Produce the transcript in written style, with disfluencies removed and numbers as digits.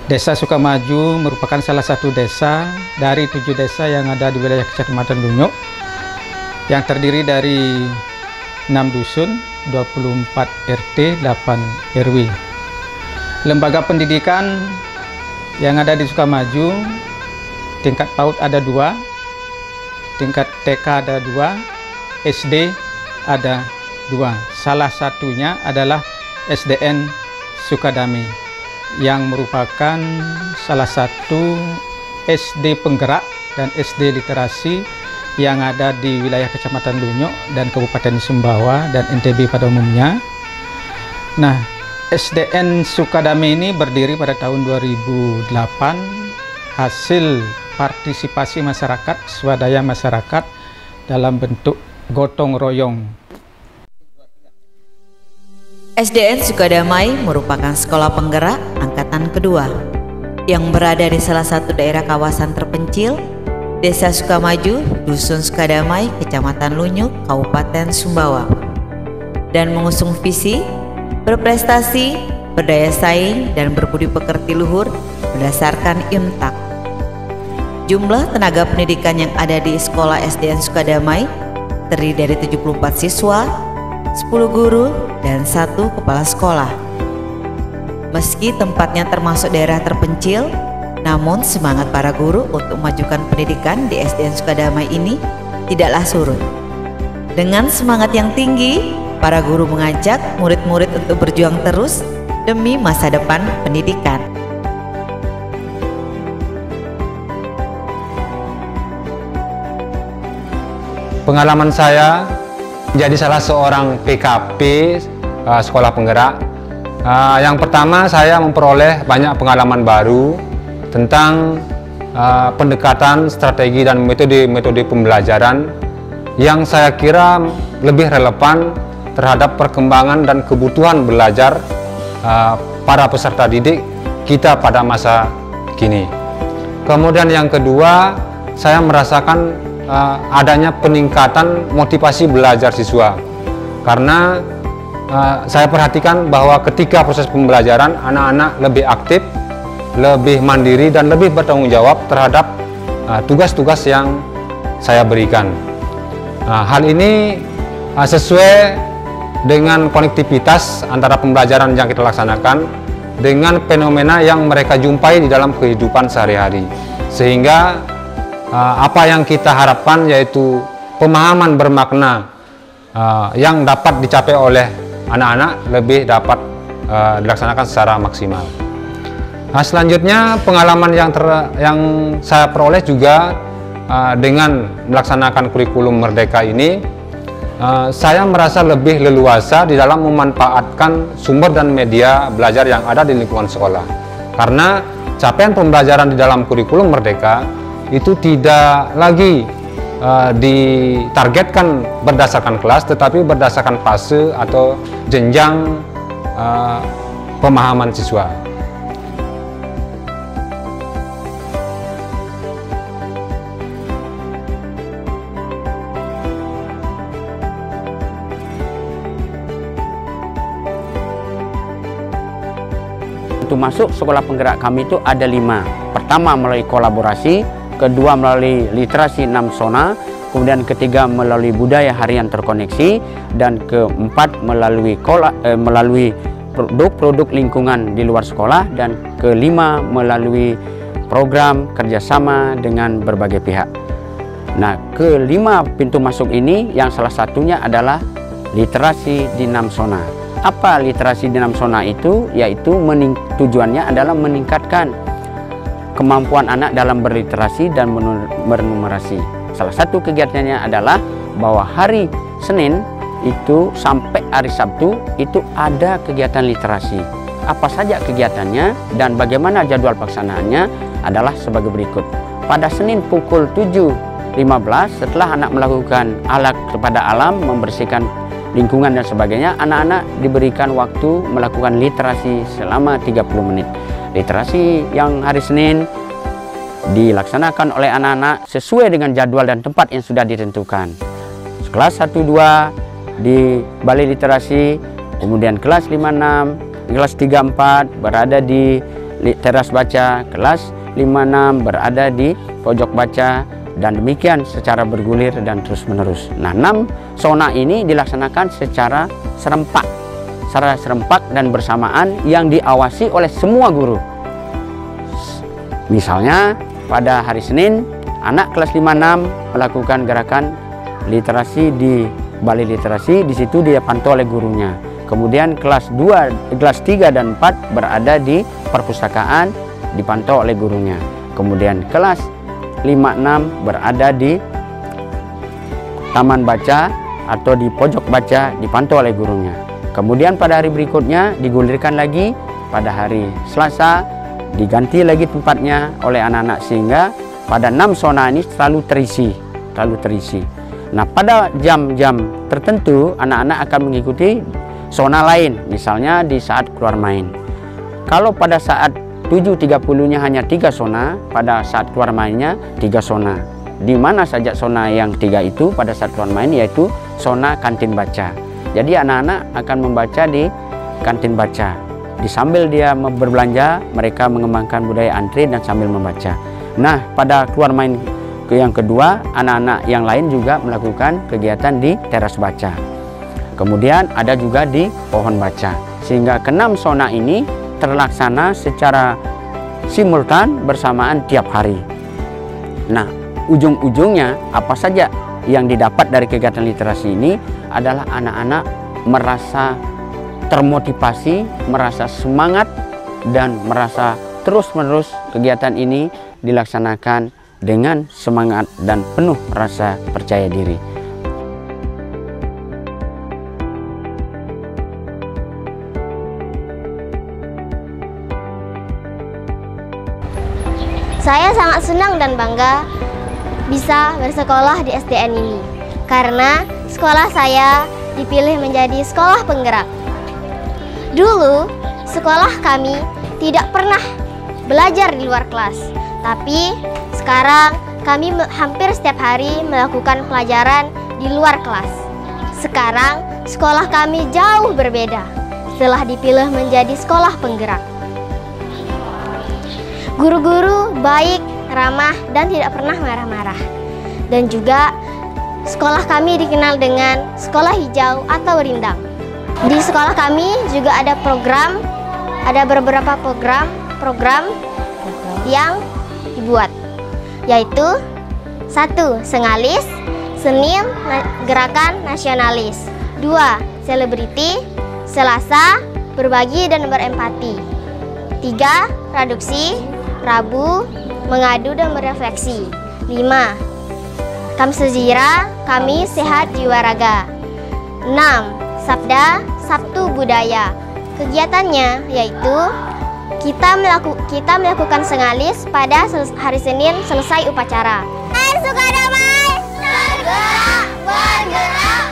Desa Sukamaju merupakan salah satu desa dari 7 desa yang ada di wilayah Kecamatan Lunyuk yang terdiri dari 6 dusun, 24 RT, 8 RW. Lembaga pendidikan yang ada di Sukamaju, tingkat PAUD ada 2, tingkat TK ada 2, SD ada 2. Salah satunya adalah SDN Sukadamai yang merupakan salah satu SD penggerak dan SD literasi yang ada di wilayah Kecamatan Lunyuk dan Kabupaten Sumbawa dan NTB pada umumnya. Nah, SDN Sukadamai ini berdiri pada tahun 2008 hasil partisipasi masyarakat, swadaya masyarakat dalam bentuk gotong royong. SDN Sukadamai merupakan sekolah penggerak angkatan kedua yang berada di salah satu daerah kawasan terpencil Desa Sukamaju, Dusun Sukadamai, Kecamatan Lunyuk, Kabupaten Sumbawa, dan mengusung visi berprestasi, berdaya saing, dan berbudi pekerti luhur berdasarkan IMTAK. Jumlah tenaga pendidikan yang ada di sekolah SDN Sukadamai terdiri dari 74 siswa, 10 guru, dan 1 kepala sekolah. Meski tempatnya termasuk daerah terpencil, namun semangat para guru untuk memajukan pendidikan di SDN Sukadamai ini tidaklah surut. Dengan semangat yang tinggi, para guru mengajak murid-murid untuk berjuang terus demi masa depan pendidikan. Pengalaman saya jadi salah seorang PKP sekolah penggerak. Yang pertama, saya memperoleh banyak pengalaman baru tentang pendekatan, strategi, dan metode pembelajaran yang saya kira lebih relevan terhadap perkembangan dan kebutuhan belajar para peserta didik kita pada masa kini. Kemudian yang kedua, saya merasakan adanya peningkatan motivasi belajar siswa, karena saya perhatikan bahwa ketika proses pembelajaran anak-anak lebih aktif, lebih mandiri, dan lebih bertanggung jawab terhadap tugas-tugas yang saya berikan. Hal ini sesuai dengan konektivitas antara pembelajaran yang kita laksanakan dengan fenomena yang mereka jumpai di dalam kehidupan sehari-hari, sehingga apa yang kita harapkan yaitu pemahaman bermakna yang dapat dicapai oleh anak-anak lebih dapat dilaksanakan secara maksimal. Nah, selanjutnya pengalaman yang saya peroleh juga dengan melaksanakan kurikulum Merdeka ini, saya merasa lebih leluasa di dalam memanfaatkan sumber dan media belajar yang ada di lingkungan sekolah, karena capaian pembelajaran di dalam kurikulum Merdeka itu tidak lagi ditargetkan berdasarkan kelas, tetapi berdasarkan fase atau jenjang pemahaman siswa. Untuk masuk sekolah penggerak kami itu ada 5. Pertama melalui kolaborasi, kedua melalui literasi 6 zona, kemudian ketiga melalui budaya harian terkoneksi, dan keempat melalui produk-produk lingkungan di luar sekolah, dan kelima melalui program kerjasama dengan berbagai pihak. Nah, kelima pintu masuk ini yang salah satunya adalah literasi di 6 zona. Apa literasi di 6 zona itu? Yaitu tujuannya adalah meningkatkan kemampuan anak dalam berliterasi dan bernumerasi. Salah satu kegiatannya adalah bahwa hari Senin itu sampai hari Sabtu itu ada kegiatan literasi. Apa saja kegiatannya dan bagaimana jadwal pelaksanaannya adalah sebagai berikut. Pada Senin pukul 7.15 setelah anak melakukan alat kepada alam, membersihkan lingkungan dan sebagainya, anak-anak diberikan waktu melakukan literasi selama 30 menit. Literasi yang hari Senin dilaksanakan oleh anak-anak sesuai dengan jadwal dan tempat yang sudah ditentukan. Kelas 1-2 di Balai Literasi, kemudian kelas 5-6, kelas 3-4 berada di teras baca, kelas 5-6 berada di pojok baca, dan demikian secara bergulir dan terus-menerus. Nah, 6 zona ini dilaksanakan secara serempak dan bersamaan yang diawasi oleh semua guru. Misalnya pada hari Senin, anak kelas 5-6 melakukan gerakan literasi di balai literasi, di situ dia pantau oleh gurunya. Kemudian kelas 3 dan 4 berada di perpustakaan, dipantau oleh gurunya. Kemudian kelas 5-6 berada di taman baca atau di pojok baca, dipantau oleh gurunya. Kemudian pada hari berikutnya digulirkan lagi pada hari Selasa, diganti lagi tempatnya oleh anak-anak, sehingga pada 6 zona ini selalu terisi. Nah, pada jam-jam tertentu anak-anak akan mengikuti zona lain, misalnya di saat keluar main. Kalau pada saat 7.30-nya hanya 3 zona, pada saat keluar mainnya 3 zona. Di mana saja zona yang 3 itu pada saat keluar main, yaitu zona kantin baca. Jadi anak-anak akan membaca di kantin baca. Di sambil dia berbelanja, mereka mengembangkan budaya antri dan sambil membaca. Nah, pada keluar main yang kedua, anak-anak yang lain juga melakukan kegiatan di teras baca. Kemudian ada juga di pohon baca. Sehingga ke-6 zona ini terlaksana secara simultan bersamaan tiap hari. Nah, ujung-ujungnya apa saja yang didapat dari kegiatan literasi ini adalah anak-anak merasa termotivasi, merasa semangat, dan merasa terus-menerus kegiatan ini dilaksanakan dengan semangat dan penuh rasa percaya diri. Saya sangat senang dan bangga bisa bersekolah di SDN ini, karena sekolah saya dipilih menjadi sekolah penggerak. Dulu, sekolah kami tidak pernah belajar di luar kelas, tapi sekarang kami hampir setiap hari melakukan pelajaran di luar kelas. Sekarang, sekolah kami jauh berbeda setelah dipilih menjadi sekolah penggerak. Guru-guru baik, ramah, dan tidak pernah marah-marah. Dan juga sekolah kami dikenal dengan sekolah hijau atau rindang. Di sekolah kami juga ada beberapa program yang dibuat, yaitu 1. Sengalis, Senin Gerakan Nasionalis. 2. Selebriti, Selasa Berbagi dan Berempati. 3. Traduksi, Rabu Mengadu dan Berefleksi. 5. Kamsezira, Kamis Sehat Jiwa Raga. 6. Sabda, Sabtu Budaya. Kegiatannya yaitu kita melakukan sengalis pada hari Senin selesai upacara. Sukadamai, bergerak,